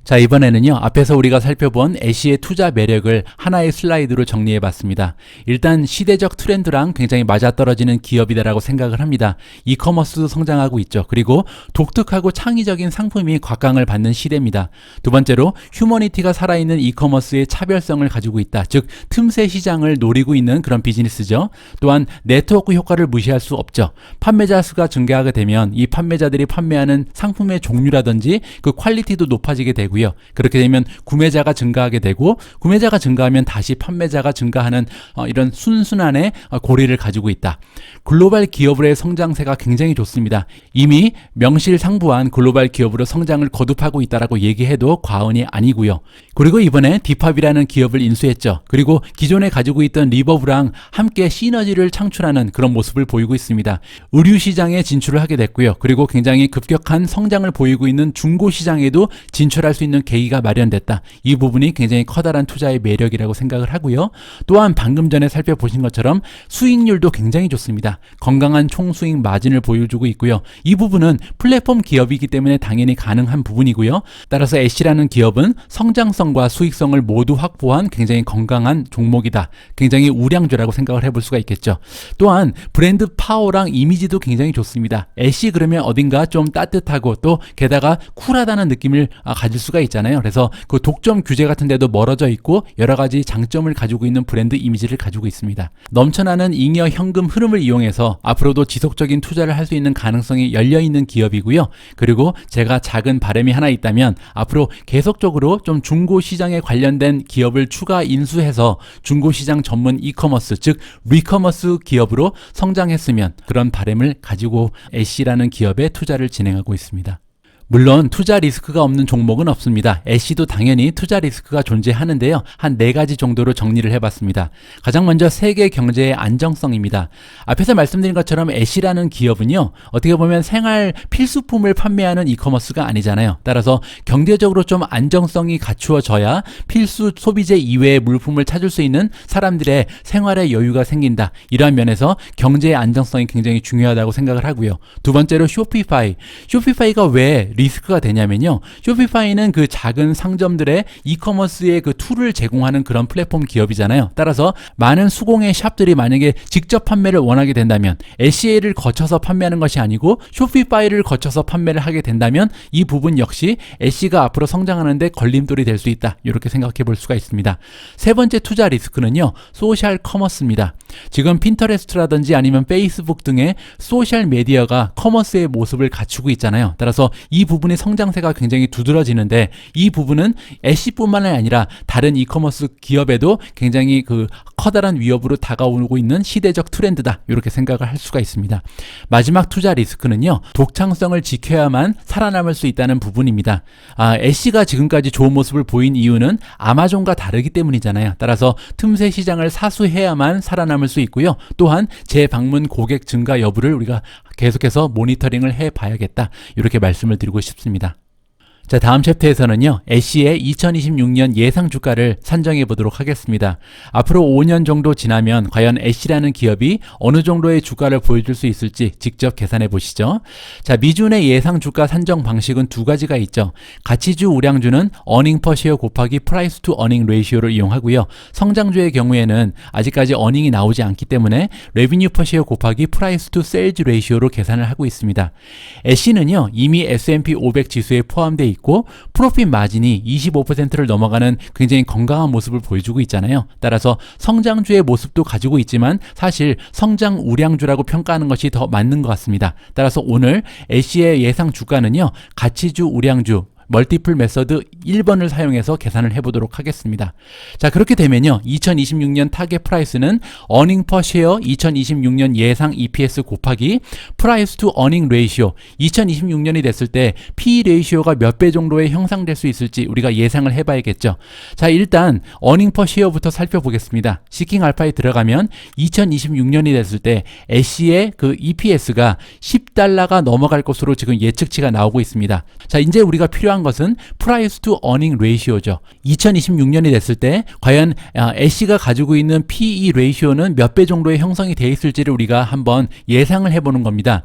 자, 이번에는요, 앞에서 우리가 살펴본 애쉬의 투자 매력을 하나의 슬라이드로 정리해 봤습니다. 일단 시대적 트렌드랑 굉장히 맞아떨어지는 기업이다라고 생각을 합니다. 이커머스도 성장하고 있죠. 그리고 독특하고 창의적인 상품이 곽강을 받는 시대입니다. 두 번째로 휴머니티가 살아있는 이커머스의 차별성을 가지고 있다. 즉 틈새 시장을 노리고 있는 그런 비즈니스죠. 또한 네트워크 효과를 무시할 수 없죠. 판매자 수가 증가하게 되면 이 판매자들이 판매하는 상품의 종류라든지 그 퀄리티도 높아지게 되고 되고요. 그렇게 되면 구매자가 증가하게 되고 구매자가 증가하면 다시 판매자가 증가하는 이런 순순한의 고리를 가지고 있다. 글로벌 기업의 성장세가 굉장히 좋습니다. 이미 명실상부한 글로벌 기업으로 성장을 거듭하고 있다라고 얘기해도 과언이 아니고요. 그리고 이번에 디팝이라는 기업을 인수했죠. 그리고 기존에 가지고 있던 리버브랑 함께 시너지를 창출하는 그런 모습을 보이고 있습니다. 의류 시장에 진출을 하게 됐고요. 그리고 굉장히 급격한 성장을 보이고 있는 중고 시장에도 진출할 수 있는 계기가 마련됐다. 이 부분이 굉장히 커다란 투자의 매력이라고 생각을 하고요. 또한 방금 전에 살펴보신 것처럼 수익률도 굉장히 좋습니다. 건강한 총수익 마진을 보여주고 있고요. 이 부분은 플랫폼 기업이기 때문에 당연히 가능한 부분이고요. 따라서 애쉬라는 기업은 성장성과 수익성을 모두 확보한 굉장히 건강한 종목이다. 굉장히 우량주라고 생각을 해볼 수가 있겠죠. 또한 브랜드 파워랑 이미지도 굉장히 좋습니다. 애쉬 그러면 어딘가 좀 따뜻하고 또 게다가 쿨하다는 느낌을 가질 수가 있잖아요. 그래서 그 독점 규제 같은 데도 멀어져 있고 여러 가지 장점을 가지고 있는 브랜드 이미지를 가지고 있습니다. 넘쳐나는 잉여 현금 흐름을 이용해서 앞으로도 지속적인 투자를 할 수 있는 가능성이 열려있는 기업이고요. 그리고 제가 작은 바람이 하나 있다면 앞으로 계속적으로 좀 중고 시장에 관련된 기업을 추가 인수해서 중고 시장 전문 이커머스 즉 리커머스 기업으로 성장했으면 그런 바람을 가지고 애쉬라는 기업에 투자를 진행하고 있습니다. 물론 투자 리스크가 없는 종목은 없습니다. 애쉬도 당연히 투자 리스크가 존재하는데요. 한 4가지 정도로 정리를 해봤습니다. 가장 먼저 세계 경제의 안정성입니다. 앞에서 말씀드린 것처럼 애쉬라는 기업은요. 어떻게 보면 생활 필수품을 판매하는 이커머스가 아니잖아요. 따라서 경제적으로 좀 안정성이 갖추어져야 필수 소비재 이외의 물품을 찾을 수 있는 사람들의 생활의 여유가 생긴다. 이러한 면에서 경제의 안정성이 굉장히 중요하다고 생각을 하고요. 두 번째로 쇼피파이. 쇼피파이가 왜 리스크가 되냐면요. 쇼피파이는 그 작은 상점들의 이커머스의 그 툴을 제공하는 그런 플랫폼 기업이잖아요. 따라서 많은 수공예 샵들이 만약에 직접 판매를 원하게 된다면 SCA를 거쳐서 판매하는 것이 아니고 쇼피파이를 거쳐서 판매를 하게 된다면 이 부분 역시 SC가 앞으로 성장하는데 걸림돌이 될 수 있다. 이렇게 생각해 볼 수가 있습니다. 세 번째 투자 리스크는요. 소셜 커머스입니다. 지금 핀터레스트라든지 아니면 페이스북 등의 소셜 미디어가 커머스의 모습을 갖추고 있잖아요. 따라서 이 부분의 성장세가 굉장히 두드러지는데 이 부분은 애쉬뿐만 아니라 다른 이커머스 기업에도 굉장히 그 커다란 위협으로 다가오고 있는 시대적 트렌드다. 이렇게 생각을 할 수가 있습니다. 마지막 투자 리스크는요. 독창성을 지켜야만 살아남을 수 있다는 부분입니다. 애쉬가 지금까지 좋은 모습을 보인 이유는 아마존과 다르기 때문이잖아요. 따라서 틈새 시장을 사수해야만 살아남을 수 있고요. 또한 재방문 고객 증가 여부를 우리가 계속해서 모니터링을 해봐야겠다. 이렇게 말씀을 드리고 싶습니다. 자, 다음 챕터에서는요. 애쉬의 2026년 예상 주가를 산정해 보도록 하겠습니다. 앞으로 5년 정도 지나면 과연 애쉬라는 기업이 어느 정도의 주가를 보여줄 수 있을지 직접 계산해 보시죠. 자, 미준의 예상 주가 산정 방식은 2가지가 있죠. 가치주 우량주는 어닝 퍼 쉐어 곱하기 프라이스 투 어닝 레이시오를 이용하고요. 성장주의 경우에는 아직까지 어닝이 나오지 않기 때문에 레비뉴 퍼 쉐어 곱하기 프라이스 투 세일즈 레이시오로 계산을 하고 있습니다. 애쉬는요. 이미 S&P 500 지수에 포함되어 있고 프로핏 마진이 25%를 넘어가는 굉장히 건강한 모습을 보여주고 있잖아요. 따라서 성장주의 모습도 가지고 있지만 사실 성장 우량주라고 평가하는 것이 더 맞는 것 같습니다. 따라서 오늘 애쉬의 예상 주가는요. 가치주 우량주 멀티플 메서드 1번을 사용해서 계산을 해보도록 하겠습니다. 자, 그렇게 되면요. 2026년 타겟 프라이스는 어닝 퍼 쉐어 2026년 예상 EPS 곱하기 프라이스 투 어닝 레이시오 2026년이 됐을 때 PE 레이시오가 몇 배 정도에 형성될 수 있을지 우리가 예상을 해봐야겠죠. 자, 일단 어닝 퍼 쉐어부터 살펴보겠습니다. 시킹 알파에 들어가면 2026년이 됐을 때 애쉬의 그 EPS가 $10가 넘어갈 것으로 지금 예측치가 나오고 있습니다. 자, 이제 우리가 필요한 것은 프라이스 투 어닝 레이시오죠. 2026년이 됐을 때 과연 애쉬가 가지고 있는 PE 레이시오는 몇 배 정도의 형성이 되어 있을지를 우리가 한번 예상을 해보는 겁니다.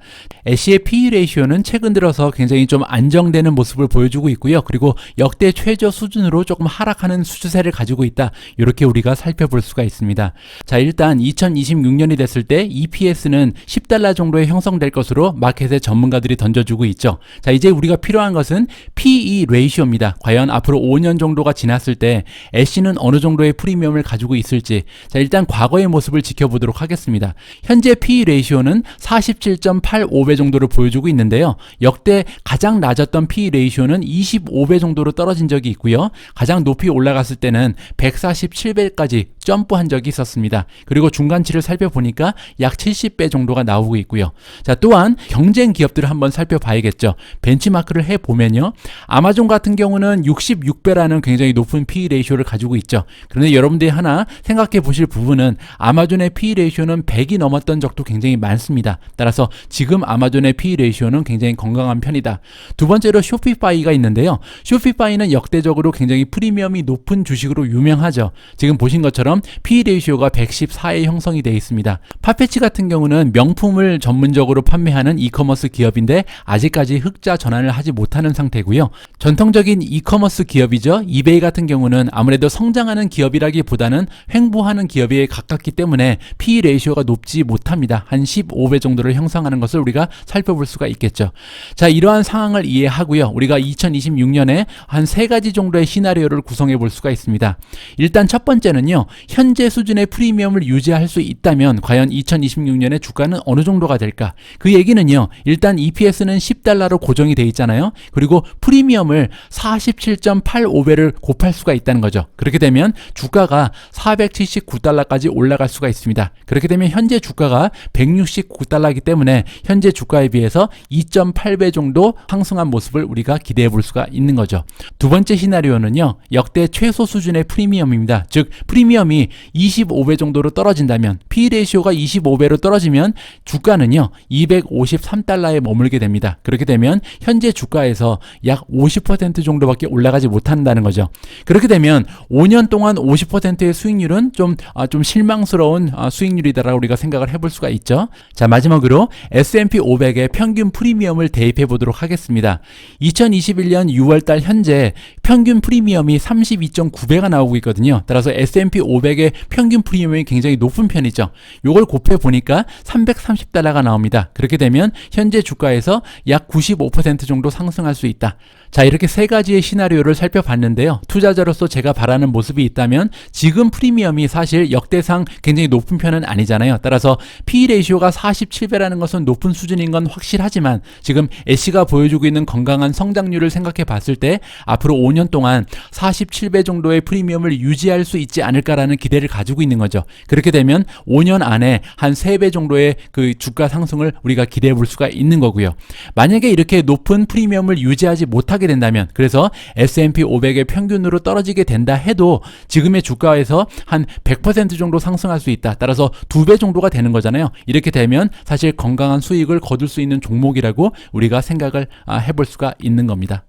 애쉬의 PE 레이시오는 최근 들어서 굉장히 좀 안정되는 모습을 보여주고 있고요. 그리고 역대 최저 수준으로 조금 하락하는 추세를 가지고 있다. 이렇게 우리가 살펴볼 수가 있습니다. 자, 일단 2026년이 됐을 때 EPS는 $10 정도에 형성될 것으로 마켓의 전문가들이 던져주고 있죠. 자, 이제 우리가 필요한 것은 PE PE 레이시오입니다. 과연 앞으로 5년 정도가 지났을 때 애쉬는 어느 정도의 프리미엄을 가지고 있을지, 자, 일단 과거의 모습을 지켜보도록 하겠습니다. 현재 PE 레이시오는 47.85배 정도를 보여주고 있는데요. 역대 가장 낮았던 PE 레이시오는 25배 정도로 떨어진 적이 있고요. 가장 높이 올라갔을 때는 147배까지 점프한 적이 있었습니다. 그리고 중간치를 살펴보니까 약 70배 정도가 나오고 있고요. 자, 또한 경쟁 기업들을 한번 살펴봐야겠죠. 벤치마크를 해보면요. 아마존 같은 경우는 66배라는 굉장히 높은 PE 레이시오를 가지고 있죠. 그런데 여러분들이 하나 생각해 보실 부분은 아마존의 PE 레이시오는 100이 넘었던 적도 굉장히 많습니다. 따라서 지금 아마존의 PE 레이시오는 굉장히 건강한 편이다. 두 번째로 쇼피파이가 있는데요. 쇼피파이는 역대적으로 굉장히 프리미엄이 높은 주식으로 유명하죠. 지금 보신 것처럼 PE 레이시오가 114에 형성이 되어 있습니다. 파페치 같은 경우는 명품을 전문적으로 판매하는 이커머스 기업인데 아직까지 흑자 전환을 하지 못하는 상태고요. 전통적인 이커머스 기업이죠. 이베이 같은 경우는 아무래도 성장하는 기업이라기보다는 횡보하는 기업에 가깝기 때문에 PE 레이시오가 높지 못합니다. 한 15배 정도를 형성하는 것을 우리가 살펴볼 수가 있겠죠. 자, 이러한 상황을 이해하고요. 우리가 2026년에 한 3가지 정도의 시나리오를 구성해 볼 수가 있습니다. 일단 첫 번째는요. 현재 수준의 프리미엄을 유지할 수 있다면 과연 2026년에 주가는 어느 정도가 될까? 그 얘기는요. 일단 EPS는 10달러로 고정이 돼 있잖아요. 그리고 프리미엄을 47.85배를 곱할 수가 있다는 거죠. 그렇게 되면 주가가 479달러까지 올라갈 수가 있습니다. 그렇게 되면 현재 주가가 169달러이기 때문에 현재 주가에 비해서 2.8배 정도 상승한 모습을 우리가 기대해 볼 수가 있는 거죠. 두 번째 시나리오는요. 역대 최소 수준의 프리미엄입니다. 즉 프리미엄이 25배 정도로 떨어진다면, P 레이시오가 25배로 떨어지면 주가는요 253달러에 머물게 됩니다. 그렇게 되면 현재 주가에서 약 50% 정도밖에 올라가지 못한다는 거죠. 그렇게 되면 5년 동안 50%의 수익률은 좀 실망스러운 수익률이다라고 우리가 생각을 해볼 수가 있죠. 자, 마지막으로 S&P 500의 평균 프리미엄을 대입해 보도록 하겠습니다. 2021년 6월달 현재 평균 프리미엄이 32.9배가 나오고 있거든요. 따라서 S&P 500의 평균 프리미엄이 굉장히 높은 편이죠. 요걸 곱해 보니까 330달러가 나옵니다. 그렇게 되면 현재 주가에서 약 95% 정도 상승할 수 있다. 자, 이렇게 3가지의 시나리오를 살펴봤는데요. 투자자로서 제가 바라는 모습이 있다면 지금 프리미엄이 사실 역대상 굉장히 높은 편은 아니잖아요. 따라서 PE 레이시오가 47배라는 것은 높은 수준인 건 확실하지만 지금 애쉬가 보여주고 있는 건강한 성장률을 생각해 봤을 때 앞으로 5년 동안 47배 정도의 프리미엄을 유지할 수 있지 않을까라는 기대를 가지고 있는 거죠. 그렇게 되면 5년 안에 한 3배 정도의 그 주가 상승을 우리가 기대해 볼 수가 있는 거고요. 만약에 이렇게 높은 프리미엄을 유지하지 못하게 된다면, 그래서 S&P 500의 평균으로 떨어지게 된다 해도 지금의 주가에서 한 100% 정도 상승할 수 있다. 따라서 2배 정도가 되는 거잖아요. 이렇게 되면 사실 건강한 수익을 거둘 수 있는 종목이라고 우리가 생각을 해볼 수가 있는 겁니다.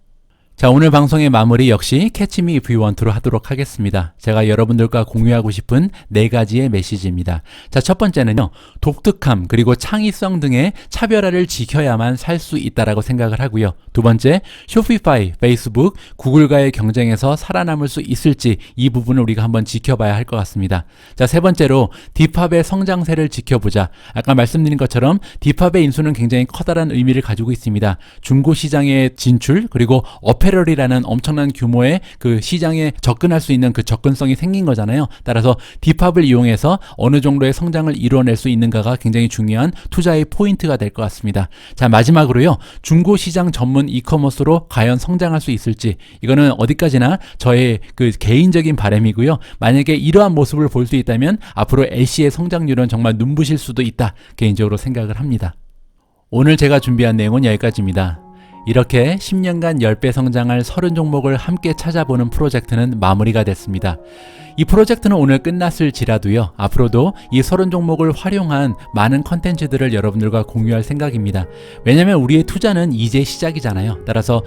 자, 오늘 방송의 마무리 역시 Catch Me If You Want 로 하도록 하겠습니다. 제가 여러분들과 공유하고 싶은 4가지의 메시지입니다. 자, 첫 번째는요. 독특함 그리고 창의성 등의 차별화를 지켜야만 살 수 있다라고 생각을 하고요. 두 번째, 쇼피파이, 페이스북, 구글과의 경쟁에서 살아남을 수 있을지 이 부분을 우리가 한번 지켜봐야 할 것 같습니다. 자, 세 번째로 딥합의 성장세를 지켜보자. 아까 말씀드린 것처럼 딥합의 인수는 굉장히 커다란 의미를 가지고 있습니다. 중고 시장의 진출 그리고 어페럴이라는 엄청난 규모의 그 시장에 접근할 수 있는 그 접근성이 생긴 거잖아요. 따라서 딥합을 이용해서 어느 정도의 성장을 이뤄낼 수 있는가가 굉장히 중요한 투자의 포인트가 될 것 같습니다. 자, 마지막으로요. 중고 시장 전문 이커머스로 과연 성장할 수 있을지, 이거는 어디까지나 저의 그 개인적인 바람이고요. 만약에 이러한 모습을 볼 수 있다면 앞으로 애쉬의 성장률은 정말 눈부실 수도 있다, 개인적으로 생각을 합니다. 오늘 제가 준비한 내용은 여기까지입니다. 이렇게 10년간 10배 성장할 30종목을 함께 찾아보는 프로젝트는 마무리가 됐습니다. 이 프로젝트는 오늘 끝났을지라도요. 앞으로도 이 30종목을 활용한 많은 컨텐츠들을 여러분들과 공유할 생각입니다. 왜냐하면 우리의 투자는 이제 시작이잖아요. 따라서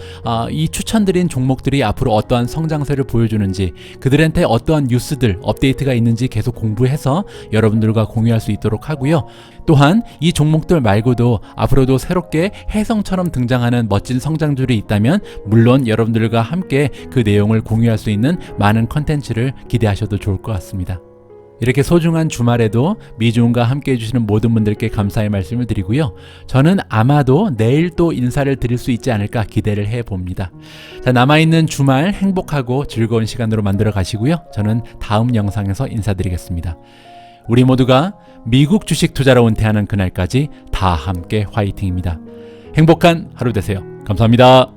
이 추천드린 종목들이 앞으로 어떠한 성장세를 보여주는지, 그들한테 어떠한 뉴스들, 업데이트가 있는지 계속 공부해서 여러분들과 공유할 수 있도록 하고요. 또한 이 종목들 말고도 앞으로도 새롭게 혜성처럼 등장하는 멋진 성장률이 있다면 물론 여러분들과 함께 그 내용을 공유할 수 있는 많은 컨텐츠를 기대하셔도 좋을 것 같습니다. 이렇게 소중한 주말에도 미주은과 함께 해주시는 모든 분들께 감사의 말씀을 드리고요. 저는 아마도 내일 또 인사를 드릴 수 있지 않을까 기대를 해봅니다. 자, 남아있는 주말 행복하고 즐거운 시간으로 만들어 가시고요. 저는 다음 영상에서 인사드리겠습니다. 우리 모두가 미국 주식 투자로 은퇴하는 그날까지 다 함께 화이팅입니다. 행복한 하루 되세요. 감사합니다.